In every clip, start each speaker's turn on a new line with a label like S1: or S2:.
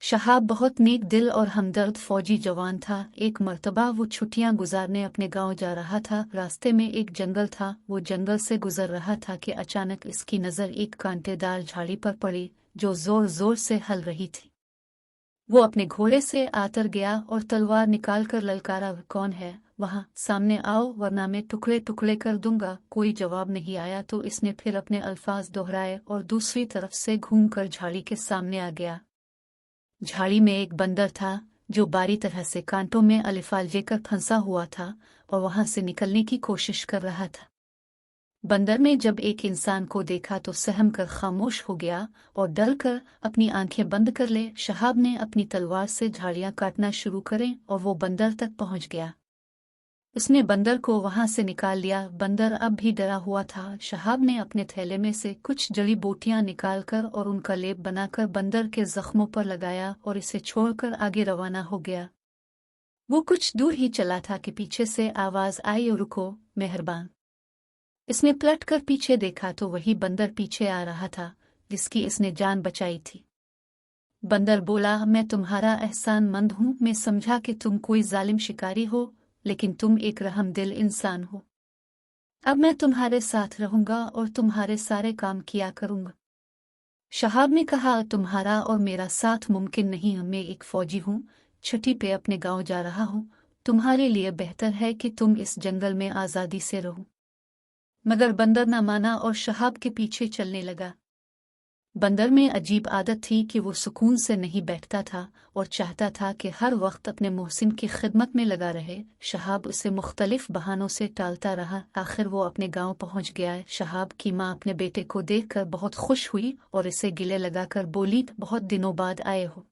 S1: शहाब बहुत नेक दिल और हमदर्द फौजी जवान था। एक मर्तबा वो छुट्टियां गुजारने अपने गांव जा रहा था। रास्ते में एक जंगल था। वो जंगल से गुजर रहा था कि अचानक इसकी नज़र एक कांटेदार झाड़ी पर पड़ी जो जोर जोर से हल रही थी। वो अपने घोड़े से आतर गया और तलवार निकालकर ललकारा, कौन है वहाँ? सामने आओ वरना मैं टुकड़े टुकड़े कर दूंगा। कोई जवाब नहीं आया तो इसने फिर अपने अल्फाज दोहराए और दूसरी तरफ से घूमकर झाड़ी के सामने आ गया। झाड़ी में एक बंदर था जो बारी तरह से कांटों में अलिफाल लेकर फंसा हुआ था और वहां से निकलने की कोशिश कर रहा था। बंदर ने जब एक इंसान को देखा तो सहम कर खामोश हो गया और डर कर अपनी आंखें बंद कर ले। शहाब ने अपनी तलवार से झाड़ियां काटना शुरू करें और वो बंदर तक पहुंच गया। उसने बंदर को वहां से निकाल लिया। बंदर अब भी डरा हुआ था। शहाब ने अपने थैले में से कुछ जड़ी बूटियां निकालकर और उनका लेप बनाकर बंदर के जख्मों पर लगाया और इसे छोड़कर आगे रवाना हो गया। वो कुछ दूर ही चला था कि पीछे से आवाज आई, रुको मेहरबान। इसने पलट कर पीछे देखा तो वही बंदर पीछे आ रहा था जिसकी इसने जान बचाई थी। बंदर बोला, मैं तुम्हारा एहसानमंद हूं। मैं समझा कि तुम कोई जालिम शिकारी हो, लेकिन तुम एक रहमदिल इंसान हो। अब मैं तुम्हारे साथ रहूंगा और तुम्हारे सारे काम किया करूंगा। शहाब ने कहा, तुम्हारा और मेरा साथ मुमकिन नहीं। मैं एक फौजी हूँ, छुट्टी पे अपने गांव जा रहा हूँ। तुम्हारे लिए बेहतर है कि तुम इस जंगल में आज़ादी से रहो। मगर बंदर न माना और शहाब के पीछे चलने लगा। बंदर में अजीब आदत थी कि वो सुकून से नहीं बैठता था और चाहता था कि हर वक्त अपने मोहसिन की खिदमत में लगा रहे। शहाब उसे मुख्तलिफ बहानों से टालता रहा। आखिर वो अपने गांव पहुंच गया। शहाब की माँ अपने बेटे को देखकर बहुत खुश हुई और इसे गिले लगाकर बोली, बहुत दिनों बाद आए हो,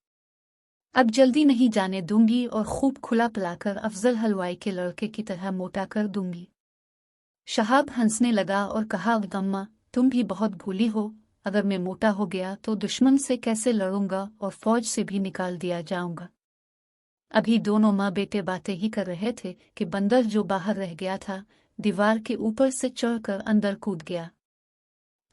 S1: अब जल्दी नहीं जाने दूंगी और खूब खुला पिलाकर अफजल हलवाई के लड़के की तरह मोटा कर दूंगी। शहाब हंसने लगा और कहा, अम्मा तुम भी बहुत भूली हो। अगर मैं मोटा हो गया तो दुश्मन से कैसे लड़ूंगा और फौज से भी निकाल दिया जाऊंगा। अभी दोनों माँ बेटे बातें ही कर रहे थे कि बंदर जो बाहर रह गया था दीवार के ऊपर से चढ़कर अंदर कूद गया।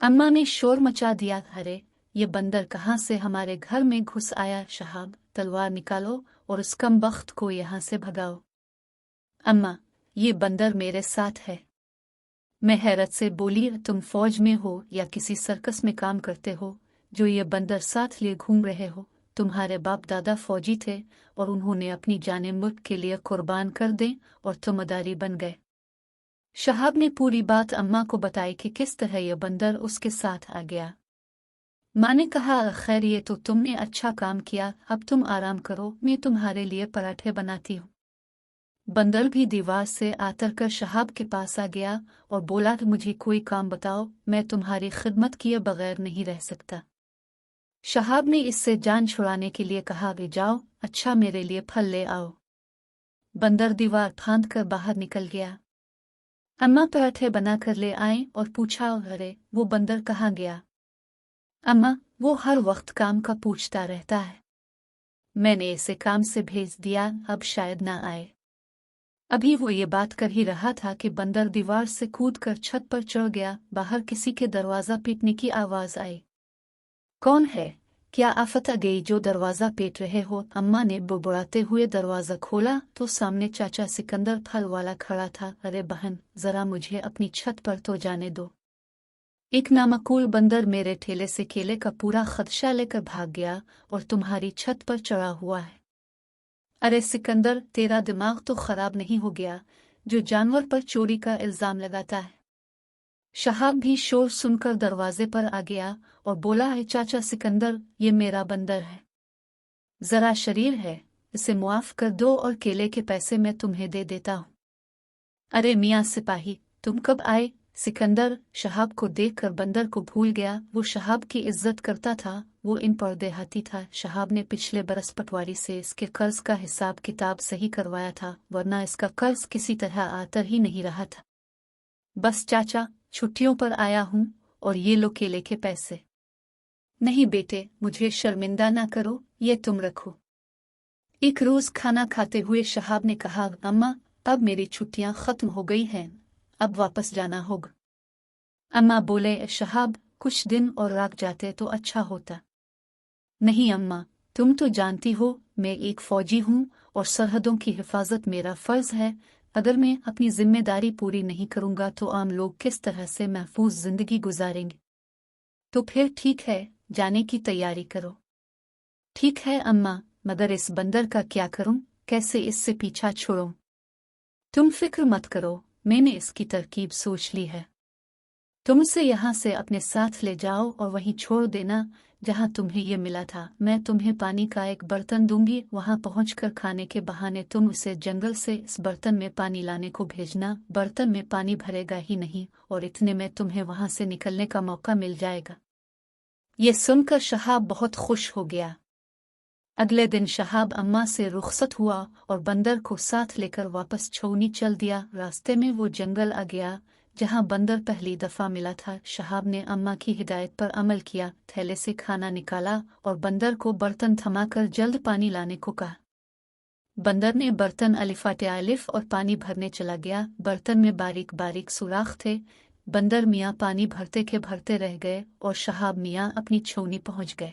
S1: अम्मा ने शोर मचा दिया, अरे ये बंदर कहाँ से हमारे घर में घुस आया? शहाब तलवार निकालो और उस कमबख्त को यहाँ से भगाओ। अम्मा ये बंदर मेरे साथ है। मैं हैरत से बोली, तुम फौज में हो या किसी सर्कस में काम करते हो जो ये बंदर साथ लिए घूम रहे हो? तुम्हारे बाप दादा फौजी थे और उन्होंने अपनी जाने मुल्क के लिए कुर्बान कर दें और तुम मदारी बन गए। शहाब ने पूरी बात अम्मा को बताई कि किस तरह यह बंदर उसके साथ आ गया। माँ ने कहा, खैर ये तो तुमने अच्छा काम किया, अब तुम आराम करो, मैं तुम्हारे लिए पराठे बनाती हूँ। बंदर भी दीवार से आतर कर शहाब के पास आ गया और बोला, मुझे कोई काम बताओ, मैं तुम्हारी खिदमत किए बगैर नहीं रह सकता। शहाब ने इससे जान छुड़ाने के लिए कहा, वे जाओ, अच्छा मेरे लिए फल ले आओ। बंदर दीवार फांद कर बाहर निकल गया। अम्मा पराठे बनाकर ले आए और पूछा, अरे वो बंदर कहाँ गया? अम्मा वो हर वक्त काम का पूछता रहता है, मैंने इसे काम से भेज दिया, अब शायद ना आए। अभी वो ये बात कर ही रहा था कि बंदर दीवार से कूदकर छत पर चढ़ गया। बाहर किसी के दरवाजा पीटने की आवाज आई। कौन है? क्या आफत आ गई जो दरवाजा पीट रहे हो? अम्मा ने बुड़बुड़ाते हुए दरवाजा खोला तो सामने चाचा सिकंदर फल वाला खड़ा था। अरे बहन, जरा मुझे अपनी छत पर तो जाने दो। एक नामकूल बंदर मेरे ठेले से केले का पूरा खदशा लेकर भाग गया और तुम्हारी छत पर चढ़ा हुआ है। अरे सिकंदर, तेरा दिमाग तो खराब नहीं हो गया जो जानवर पर चोरी का इल्जाम लगाता है? शहाब भी शोर सुनकर दरवाजे पर आ गया और बोला, है चाचा सिकंदर, ये मेरा बंदर है, जरा शरीर है, इसे मुआफ कर दो और केले के पैसे मैं तुम्हें दे देता हूँ। अरे मियाँ सिपाही, तुम कब आए? सिकंदर शहाब को देखकर बंदर को भूल गया। वो शहाब की इज्जत करता था। वो इन पर देहाती था। शहाब ने पिछले बरस पटवारी से इसके कर्ज का हिसाब किताब सही करवाया था, वरना इसका कर्ज किसी तरह आतर ही नहीं रहा था। बस चाचा, छुट्टियों पर आया हूँ और ये लो केले के पैसे। नहीं बेटे, मुझे शर्मिंदा ना करो, ये तुम रखो। एक रोज खाना खाते हुए शहाब ने कहा, अम्मा अब मेरी छुट्टियां खत्म हो गई हैं, अब वापस जाना होगा। अम्मा बोले, शहाब कुछ दिन और रुक जाते तो अच्छा होता। नहीं अम्मा, तुम तो जानती हो मैं एक फौजी हूँ और सरहदों की हिफाजत मेरा फर्ज है। अगर मैं अपनी जिम्मेदारी पूरी नहीं करूँगा तो आम लोग किस तरह से महफूज जिंदगी गुजारेंगे। तो फिर ठीक है, जाने की तैयारी करो। ठीक है अम्मा, मगर इस बंदर का क्या करूं, कैसे इससे पीछा छोड़ूं? तुम फिक्र मत करो, मैंने इसकी तरकीब सोच ली है। तुम उसे यहाँ से अपने साथ ले जाओ और वहीं छोड़ देना जहाँ तुम्हें ये मिला था। मैं तुम्हें पानी का एक बर्तन दूंगी, वहां पहुंचकर खाने के बहाने तुम उसे जंगल से इस बर्तन में पानी लाने को भेजना। बर्तन में पानी भरेगा ही नहीं और इतने में तुम्हें वहां से निकलने का मौका मिल जाएगा। ये सुनकर शहाब बहुत खुश हो गया। अगले दिन शहाब अम्मा से रुखसत हुआ और बंदर को साथ लेकर वापस छौनी चल दिया। रास्ते में वो जंगल आ गया जहां बंदर पहली दफा मिला था। शहाब ने अम्मा की हिदायत पर अमल किया, थैले से खाना निकाला और बंदर को बर्तन थमाकर जल्द पानी लाने को कहा। बंदर ने बर्तन अलिफाटे अलिफ और पानी भरने चला गया। बर्तन में बारीक बारीक सुराख थे। बंदर मियाँ पानी भरते के भरते रह गए और शहाब मियाँ अपनी छौनी पहुंच गए।